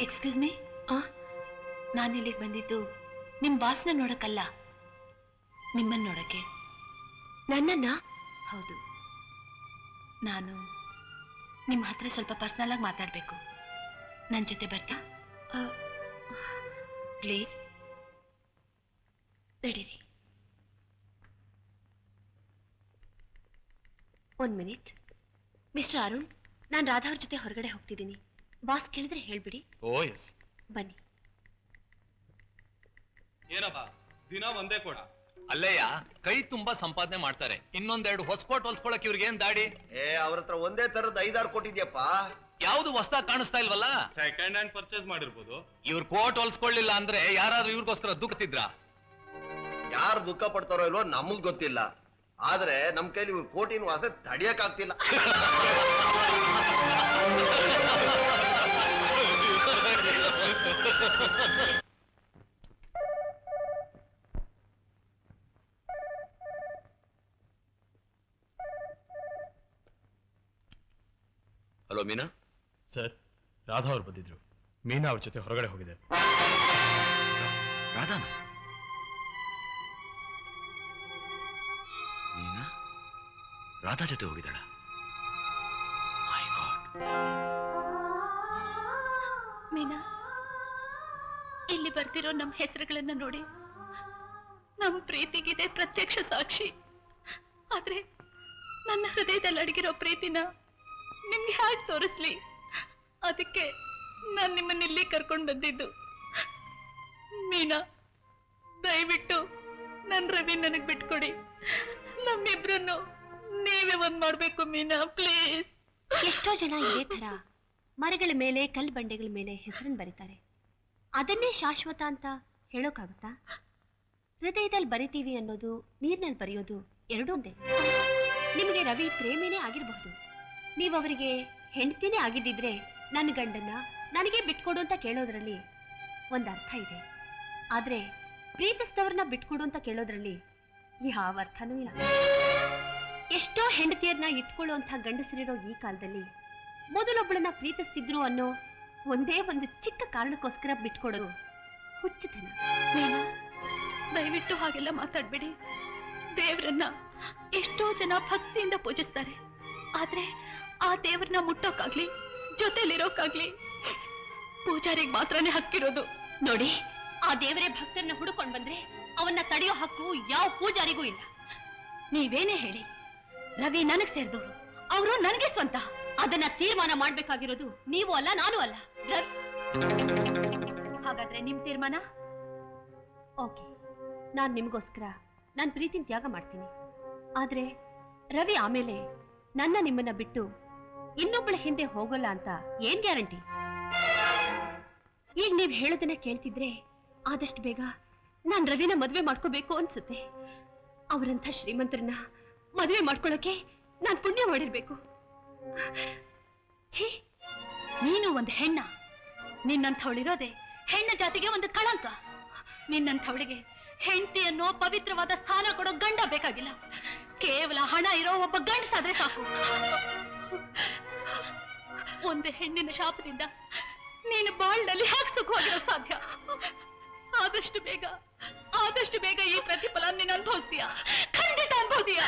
Excuse me, ನಾನು ಇಲ್ಲಿಗೆ ಬಂದಿದ್ದು ನಿಮ್ ಬಾಸ್ನ ನೋಡಕ್ಕಲ್ಲ, ನಿಮ್ಮನ್ನ ನೋಡಕ್ಕೆ. ನನ್ನನ್ನ? ಹೌದು. ನಾನು ನಿಮ್ಮ ಹತ್ರ ಸ್ವಲ್ಪ ಪರ್ಸನಲ್ ಆಗಿ ಮಾತಾಡ್ಬೇಕು. ನನ್ನ ಜೊತೆ ಬರ್ತಾ? ಪ್ಲೀಸ್ ನಡೀರಿ. 1 ಮಿನಿಟ್. ಮಿಸ್ಟರ್ ಅರುಣ್, ನಾನು ರಾಧಾ ಅವ್ರ ಜೊತೆ ಹೊರಗಡೆ ಹೋಗ್ತಿದ್ದೀನಿ. ಬಾಸ್ ಕೇಳಿದ್ರೆ ಹೇಳ್ಬಿಡಿ. ಓ ಎಸ್. ಬನ್ನಿ. ಏನಪ್ಪ ದಿನ ಒಂದೇ ಕೊಡ? ಅಲ್ಲಯ್ಯ, ಕೈ ತುಂಬಾ ಸಂಪಾದನೆ ಮಾಡ್ತಾರೆ. ಇನ್ನೊಂದೆರಡು ಹೊಸಕೋಟ್ ಹೊಲ್ಸ್ಕೊಳಕ್ ಇವ್ರಿಗೆ ಏನ್ ದಾಡಿ? ಅವ್ರ ಹತ್ರ ಒಂದೇ ತರದ 5-6 ಕೊಟ್ಟಿದ್ಯಪ್ಪ. ಯಾವ್ದು ಹೊಸದಾಗಿ ಕಾಣಿಸ್ತಾ ಇಲ್ವಲ್ಲ? ಸೆಕೆಂಡ್ ಹ್ಯಾಂಡ್ ಪರ್ಚೇಸ್ ಮಾಡಿರ್ಬೋದು. ಇವ್ರ ಕೋಟ್ ಹೊಲ್ಸ್ಕೊಳ್ಳಿಲ್ಲ ಅಂದ್ರೆ ಯಾರಾದ್ರೂ ಇವ್ರಿಗೋಸ್ಕರ ದುಃಖತಿದ್ರ? ಯಾರು ದುಃಖ ಪಡ್ತಾರೋ ಇಲ್ವೋ ನಮಗ್ ಗೊತ್ತಿಲ್ಲ, ಆದ್ರೆ ನಮ್ ಕೈಲಿ ಇವ್ರ ಕೋಟಿನ ವಾಸನೆ ತಡಿಯಕ್ ಆಗ್ತಿಲ್ಲ. ಹಲೋ ಮೀನಾ. ಸರ್, ರಾಧಾ ಅವ್ರು ಬಂದಿದ್ರು. ಮೀನಾ ಅವ್ರ ಜೊತೆ ಹೊರಗಡೆ ಹೋಗಿದೆ. ರಾಧಾನ? ಮೀನಾ ರಾಧಾ ಜೊತೆ ಹೋಗಿದ್ದಾಳ? ಮೈ ಗಾಡ್. ಮೀನಾ, ಇಲ್ಲಿ ಬರ್ತಿರೋ ನಮ್ಮ ಹೆಸರುಗಳನ್ನ ನೋಡಿ ನಮ್ಮ ಪ್ರೀತಿಗಿದೆ ಪ್ರತ್ಯಕ್ಷ ಸಾಕ್ಷಿ. ಆದ್ರೆ ನನ್ನ ಹೃದಯದಲ್ಲಿ ಅಡಗಿರೋ ಪ್ರೀತಿನ ನಿಮ್ಗೆ ಹೇಗೆ ತೋರಿಸ್ಲಿ? ಅದಕ್ಕೆ ನಾನು ನಿಮ್ಮನ್ನ ಇಲ್ಲಿ ಕರ್ಕೊಂಡು ಬಂದಿದ್ದು. ಮೀನಾ, ದಯವಿಟ್ಟು ನನ್ ರವಿ ನನಗ್ ಬಿಟ್ಕೊಡಿ. ನಮ್ಮಿಬ್ರನ್ನು ನೀವೇ ಒಂದ್ ಮಾಡ್ಬೇಕು ಮೀನಾ, ಪ್ಲೀಸ್. ಎಷ್ಟೋ ಜನ ಇದೇ ತರ ಮರಗಳ ಮೇಲೆ ಕಲ್ಲು ಬಂಡೆಗಳ ಮೇಲೆ ಹೆಸರನ್ನು ಬರೀತಾರೆ. ಅದನ್ನೇ ಶಾಶ್ವತ ಅಂತ ಹೇಳೋಕ್ಕಾಗುತ್ತಾ? ಹೃದಯದಲ್ಲಿ ಬರಿತೀವಿ ಅನ್ನೋದು ನೀರಿನಲ್ಲಿ ಬರೆಯೋದು ಎರಡೂ ಒಂದೇ. ನಿಮಗೆ ರವಿ ಪ್ರೇಮಿನೇ ಆಗಿರಬಹುದು. ನೀವು ಅವರಿಗೆ ಹೆಂಡತಿನೇ ಆಗಿದ್ದಿದ್ರೆ ನನ್ನ ಗಂಡನ್ನ ನನಗೆ ಬಿಟ್ಕೊಡು ಅಂತ ಕೇಳೋದ್ರಲ್ಲಿ ಒಂದು ಅರ್ಥ ಇದೆ. ಆದ್ರೆ ಪ್ರೀತಿಸಿದವ್ರನ್ನ ಬಿಟ್ಕೊಡು ಅಂತ ಕೇಳೋದ್ರಲ್ಲಿ ಯಾವ ಅರ್ಥನೂ ಇಲ್ಲ. ಎಷ್ಟೋ ಹೆಂಡತಿಯರನ್ನ ಇಟ್ಕೊಳ್ಳುವಂಥ ಗಂಡಸರಿರೋ ಈ ಕಾಲದಲ್ಲಿ ಮೊದಲೊಬ್ಬಳನ್ನ ಪ್ರೀತಿಸ್ತಿದ್ರು ಅನ್ನೋ ಒಂದೇ ಒಂದು ಚಿಕ್ಕ ಕಾರಣಕ್ಕೋಸ್ಕರ ಬಿಟ್ಕೊಡೋದು ಹುಚ್ಚುತನ. ದಯವಿಟ್ಟು ಹಾಗೆಲ್ಲ ಮಾತಾಡ್ಬೇಡಿ. ದೇವರನ್ನ ಎಷ್ಟೋ ಜನ ಭಕ್ತಿಯಿಂದ ಪೂಜಿಸ್ತಾರೆ. ಆದ್ರೆ ಆ ದೇವ್ರನ್ನ ಮುಟ್ಟೋಕ್ಕಾಗ್ಲಿ ಜೊತೆಲಿರೋಕ್ಕಾಗ್ಲಿ ಪೂಜಾರಿಗೆ ಮಾತ್ರನೇ ಹಕ್ಕಿರೋದು. ನೋಡಿ, ಆ ದೇವರೇ ಭಕ್ತರನ್ನ ಹುಡುಕೊಂಡು ಬಂದ್ರೆ ಅವನ್ನ ತಡೆಯೋ ಹಕ್ಕು ಯಾವ ಪೂಜಾರಿಗೂ ಇಲ್ಲ. ನೀವೇನೇ ಹೇಳಿ, ರವಿ ನನಗ್ ಸೇರಿದವರು, ಅವರು ನನಗೆ ಸ್ವಂತ. ಅದನ್ನ ತೀರ್ಮಾನ ಮಾಡ್ಬೇಕಾಗಿರೋದು ನೀವು ಅಲ್ಲ, ನಾನು ಅಲ್ಲ. ಹಾಗಾದ್ರೆ ನಿಮ್ ತೀರ್ಮಾನ? ಓಕೆ, ನಾನ್ ನಿಮಗೋಸ್ಕರ ನಾನ್ ಪ್ರೀತಿನ ತ್ಯಾಗ ಮಾಡ್ತೀನಿ. ಆದ್ರೆ ರವಿ ಆಮೇಲೆ ನನ್ನ ನಿಮ್ಮನ್ನ ಬಿಟ್ಟು ಇನ್ನೊಬ್ಬಳ ಹಿಂದೆ ಹೋಗಲ್ಲ ಅಂತ ಏನ್ ಗ್ಯಾರಂಟಿ? ಈಗ ನೀವ್ ಹೇಳೋದನ್ನ ಕೇಳ್ತಿದ್ರೆ ಆದಷ್ಟು ಬೇಗ ನಾನ್ ರವಿನ ಮದ್ವೆ ಮಾಡ್ಕೋಬೇಕು ಅನ್ಸುತ್ತೆ. ಅವರಂಥ ಶ್ರೀಮಂತರನ್ನ ಮದ್ವೆ ಮಾಡ್ಕೊಳ್ಳೋಕೆ ನಾನ್ ಪುಣ್ಯ ಮಾಡಿರ್ಬೇಕು. ಛೀ, ನೀನು ಒಂದು ಹೆಣ್ಣ. ನಿನ್ನಂಥವಳಿರೋದೆ ಹೆಣ್ಣ ಜಾತಿಗೆ ಒಂದು ಕಳಂಕ. ನಿನ್ನಂಥವಳಿಗೆ ಹೆಂಡತಿ ಅನ್ನೋ ಪವಿತ್ರವಾದ ಸ್ಥಾನ ಕೊಡೋ ಗಂಡ ಬೇಕಾಗಿಲ್ಲ. ಕೇವಲ ಹಣ ಇರೋ ಒಬ್ಬ ಗಂಡಸಾದ್ರೆ ಸಾಕು. ಒಂದು ಹೆಣ್ಣಿನ ಶಾಪದಿಂದ ನೀನು ಬಾಳ್ನಲ್ಲಿ ಹೇಗೆ ಸುಖವಾಗಿರೋ ಸಾಧ್ಯ? ಆದಷ್ಟು ಬೇಗ ಈ ಪ್ರತಿಫಲ ನೀನು ಅನುಭವಿಸ್ತೀಯ, ಖಂಡಿತ ಅನುಭವಿಸ್ತೀಯ.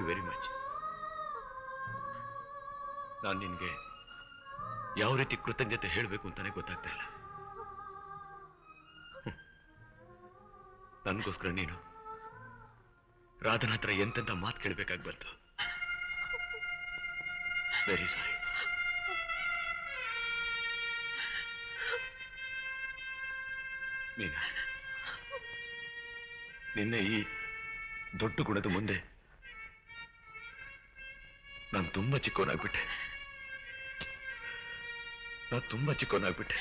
Very much. ನಾನು ನಿನ್ಗೆ ಯಾವ ರೀತಿ ಕೃತಜ್ಞತೆ ಹೇಳಬೇಕು ಅಂತಾನೆ ಗೊತ್ತಾಗ್ತಾ ಇಲ್ಲ. ನನಗೋಸ್ಕರ ನೀನು ರಾಧನ ಹತ್ರ ಎಂತೆಂತ ಮಾತು ಕೇಳಬೇಕಾಗಿ ಬಂತು. Very sorry. ಮೀನಾ, ನಿನ್ನೆ ಈ ದೊಡ್ಡ ಗುಣದ ಮುಂದೆ ನಾನು ತುಂಬಾ ಚಿಕ್ಕವನಾಗ್ಬಿಟ್ಟೆ. ನಾನು ತುಂಬಾ ಚಿಕ್ಕವನಾಗ್ಬಿಟ್ಟೆ.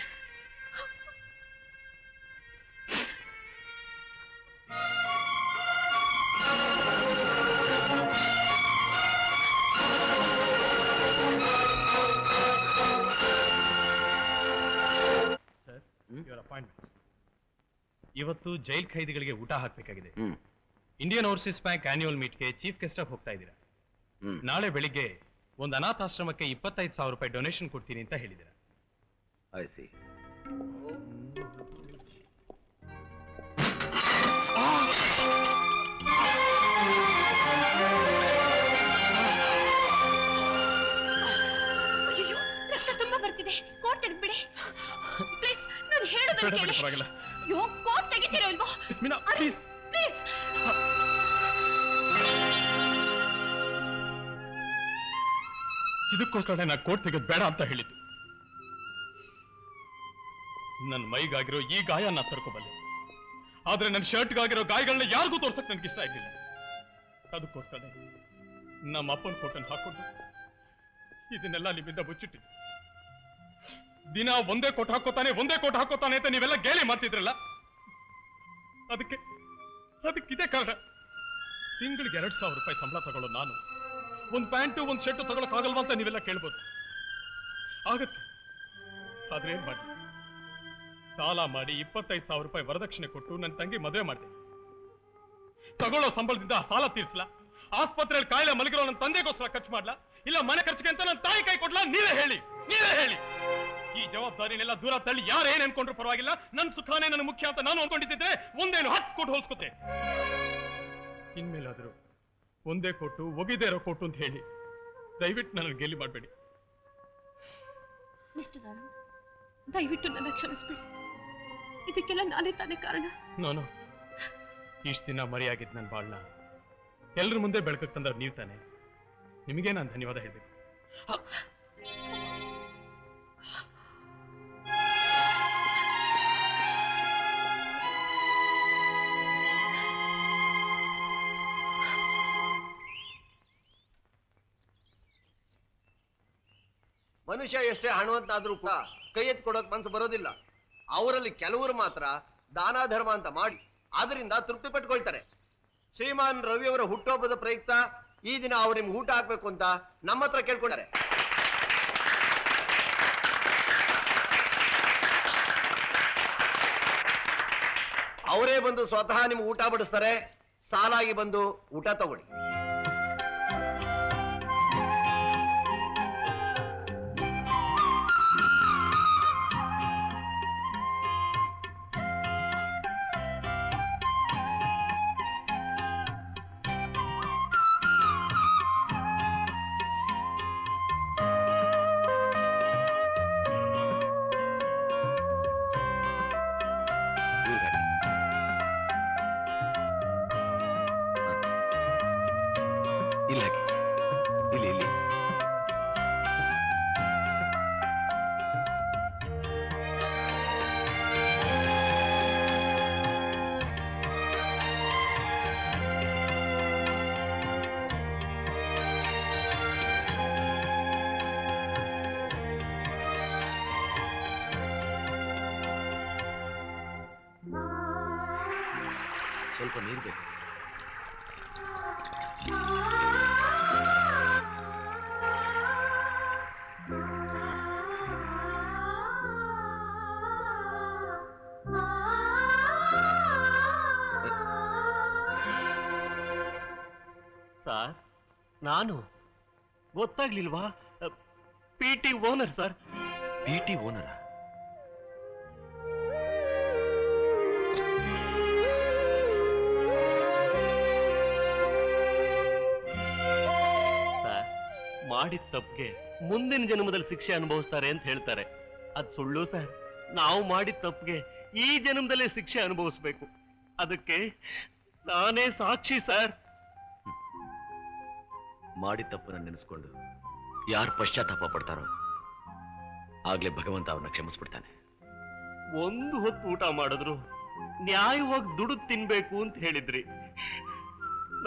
Sir, your appointment. ಇವತ್ತು ಜೈಲ್ ಖೈದಿಗಳಿಗೆ ಊಟ ಹಾಕಬೇಕಾಗಿದೆ. ಇಂಡಿಯನ್ ಓವರ್ಸೀಸ್ ಬ್ಯಾಂಕ್ ಆನ್ಯುವಲ್ ಮೀಟ್ಗೆ ಚೀಫ್ ಗೆಸ್ಟ್ ಆಗಿ ಹೋಗ್ತಾ ಇದ್ದೀರಾ. ನಾಳೆ ಬೆಳಿಗ್ಗೆ ಒಂದು ಅನಾಥಾಶ್ರಮಕ್ಕೆ 25,000 ರೂಪಾಯಿ ಡೊನೇಷನ್ ಕೊಡ್ತೀನಿ ಅಂತ ಹೇಳಿದ್ದೀರಾ. I see. ಅಯ್ಯೋ, ರಕ್ತ ತುಂಬಾ ಬರ್ತಿದೆ. ಕೋಟ್ ತೆಗೆದ್ಬಿಡಿ ಪ್ಲೀಸ್. ನಾನು ಹೇಳೋದನ್ನ ಕೇಳಿ. ಪರವಾಗಿಲ್ಲ. ಅಯ್ಯೋ, ಕೋಟ್ ತೆಗಿತೀರೋ ಇಲ್ವೋ? ಮೀನಾ, ಪ್ಲೀಸ್. ಪ್ಲೀಸ್. ಇದಕ್ಕೋಸ್ಕರ ನಾ ಕೋಟ್ ತೆಗೆದು ಬೇಡ ಅಂತ ಹೇಳಿದ್ದು. ನನ್ನ ಮೈಗಾಗಿರೋ ಈ ಗಾಯ ನಾ ತರ್ಕೋಬಲ್ಲೆ, ಆದ್ರೆ ನನ್ನ ಶರ್ಟ್ಗಾಗಿರೋ ಗಾಯಗಳನ್ನ ಯಾರಿಗೂ ತೋರ್ಸಕ್ ನನ್ಗೆ ಇಷ್ಟ ಆಗಿಲ್ಲ. ಅದಕ್ಕೋಸ್ಕರ ನಮ್ಮ ಅಪ್ಪನ ಫೋಟೋನ್ ಹಾಕೊಂಡು ಇದನ್ನೆಲ್ಲ ನಿಮ್ಮಿಂದ ಮುಚ್ಚಿಟ್ಟಿದ್ದೆ. ದಿನ ಒಂದೇ ಕೋಟ್ ಹಾಕೋತಾನೆ ಅಂತ ನೀವೆಲ್ಲ ಗೇಲಿ ಮಾಡ್ತಿದ್ರಲ್ಲ, ಅದಕ್ಕಿದೆ ಕಾರಣ. ತಿಂಗಳಿಗೆ 2,000 ರೂಪಾಯಿ ಸಂಬಳ ತಗೊಳ್ಳೋ ನಾನು ಒಂದು ಪ್ಯಾಂಟು ಒಂದು ಶರ್ಟು ತಗೊಳಕ್ಕಾಗಲ್ವಾ ಅಂತ ನೀವೆಲ್ಲ ಕೇಳ್ಬೋದು. ಆಗತ್ತೆ, ಆದ್ರೆ ಏನ್ ಮಾಡಿ, ಸಾಲ ಮಾಡಿ 25,000 ರೂಪಾಯಿ ವರದಕ್ಷಿಣೆ ಕೊಟ್ಟು ನನ್ನ ತಂಗಿ ಮದುವೆ ಮಾಡಿದೆ. ತಗೊಳ್ಳೋ ಸಂಬಳದಿಂದ ಸಾಲ ತೀರ್ಸ್ಲಾ? ಆಸ್ಪತ್ರೆಯಲ್ಲಿ ಕಾಯಿಲೆ ಮಲಗಿರೋ ನನ್ನ ತಂದೆಗೋಸ್ಕರ ಖರ್ಚು ಮಾಡ್ಲಾ? ಇಲ್ಲ ಮನೆ ಖರ್ಚಿಗೆ ಅಂತ ನನ್ನ ತಾಯಿ ಕೈ ಕೊಡ್ಲಾ? ನೀವೇ ಹೇಳಿ. ಈ ಜವಾಬ್ದಾರಿನೆಲ್ಲ ದೂರ ತಳ್ಳಿ ಯಾರೇನ್ ಅನ್ಕೊಂಡ್ರು ಪರವಾಗಿಲ್ಲ. ನನ್ನ ಸುಖಾನೇ ನನ್ನ ಮುಖ್ಯ ಅಂತ ನಾನು ಅನ್ಕೊಂಡಿದ್ದೆ. ಒಂದೇನು 10 ಕೋಟಿ ಹೋಲ್ಸ್ಕೊತೆ. ಇನ್ಮೇಲಾದರೂ ಒಂದೇ ಕೊಟ್ಟು ಒಗಿದೇ ಇರೋ ಕೊಟ್ಟು ಅಂತ ಹೇಳಿ ದಯವಿಟ್ಟು ನನ್ನ ಗೇಲಿ ಮಾಡಬೇಡಿ. ಮಿಸ್ಟರ್ ಆನಂದ್, ದಯವಿಟ್ಟು ನನ್ನ ಕ್ಷಮಿಸ್ಬೇಡಿ. ಇದಕ್ಕೆಲ್ಲ ನಾನೇ ತಾನೇ ಕಾರಣ. ನಾನು ಇಷ್ಟು ದಿನ ಮರೆಯಾಗಿದ್ದು ನನ್ನ ಬಾಳ್ನ ಎಲ್ಲರ ಮುಂದೆ ಬೆಳಕಕ್ಕೆ ತಂದವ್ರು ನೀವು ತಾನೆ. ನಿಮಗೆ ನಾನು ಧನ್ಯವಾದ ಹೇಳ್ಬೇಕು. ಮನುಷ್ಯ ಎಷ್ಟೇ ಹಣವಂತಾದ್ರೂ ಕೂಡ ಕೈ ಎತ್ತಿ ಕೊಡೋಕ್ ಮನಸ್ಸು ಬರೋದಿಲ್ಲ. ಅವರಲ್ಲಿ ಕೆಲವರು ಮಾತ್ರ ದಾನ ಧರ್ಮ ಅಂತ ಮಾಡಿ ಅದರಿಂದ ತೃಪ್ತಿ ಪಟ್ಕೊಳ್ತಾರೆ. ಶ್ರೀಮಾನ್ ರವಿಯವರ ಹುಟ್ಟುಹಬ್ಬದ ಪ್ರಯುಕ್ತ ಈ ದಿನ ಅವ್ರು ನಿಮ್ಗೆ ಊಟ ಹಾಕ್ಬೇಕು ಅಂತ ನಮ್ಮ ಹತ್ರ ಕೇಳ್ಕೊಂಡಾರೆ. ಅವರೇ ಬಂದು ಸ್ವತಃ ನಿಮ್ಗೆ ಊಟ ಬಡಿಸ್ತಾರೆ. ಸಾಲಾಗಿ ಬಂದು ಊಟ ತಗೊಳ್ಳಿ. ಸ್ವಲ್ಪ ನೀರು ಬೇಕು. ಸರ್, ನಾನು ಗೊತ್ತಾಗ್ಲಿಲ್ವಾ? PT owner sir. PT ಓನರ? ಮಾಡಿದ ತಪ್ಪಿಗೆ ಮುಂದಿನ ಜನ್ಮದಲ್ಲಿ ಶಿಕ್ಷೆ ಅನುಭವಿಸ್ತಾರೆ ಅಂತ ಹೇಳ್ತಾರೆ. ಅದ್ ಸುಳ್ಳು ಸರ್. ನಾವು ಮಾಡಿದ ತಪ್ಪಿಗೆ ಈ ಜನ್ಮದಲ್ಲೇ ಶಿಕ್ಷೆ ಅನುಭವಿಸ್ಬೇಕು. ಅದಕ್ಕೆ ನಾನೇ ಸಾಕ್ಷಿ ಸರ್. ಮಾಡಿದ ತಪ್ಪನ್ನ ನೆನೆಸ್ಕೊಂಡು ಯಾರು ಪಶ್ಚಾತ್ತಾಪ ಪಡ್ತಾರೋ ಆಗ್ಲೇ ಭಗವಂತ ಅವ್ರನ್ನ ಕ್ಷಮಿಸ್ಬಿಡ್ತಾನೆ. ಒಂದು ಹೊತ್ತು ಊಟ ಮಾಡಿದ್ರು ನ್ಯಾಯವಾಗಿ ದುಡಿದು ತಿನ್ಬೇಕು ಅಂತ ಹೇಳಿದ್ರಿ.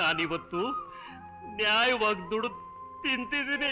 ನಾನಿವತ್ತು ನ್ಯಾಯವಾಗಿ ದುಡಿದು ತಿಂತಿದ್ದೀನಿ.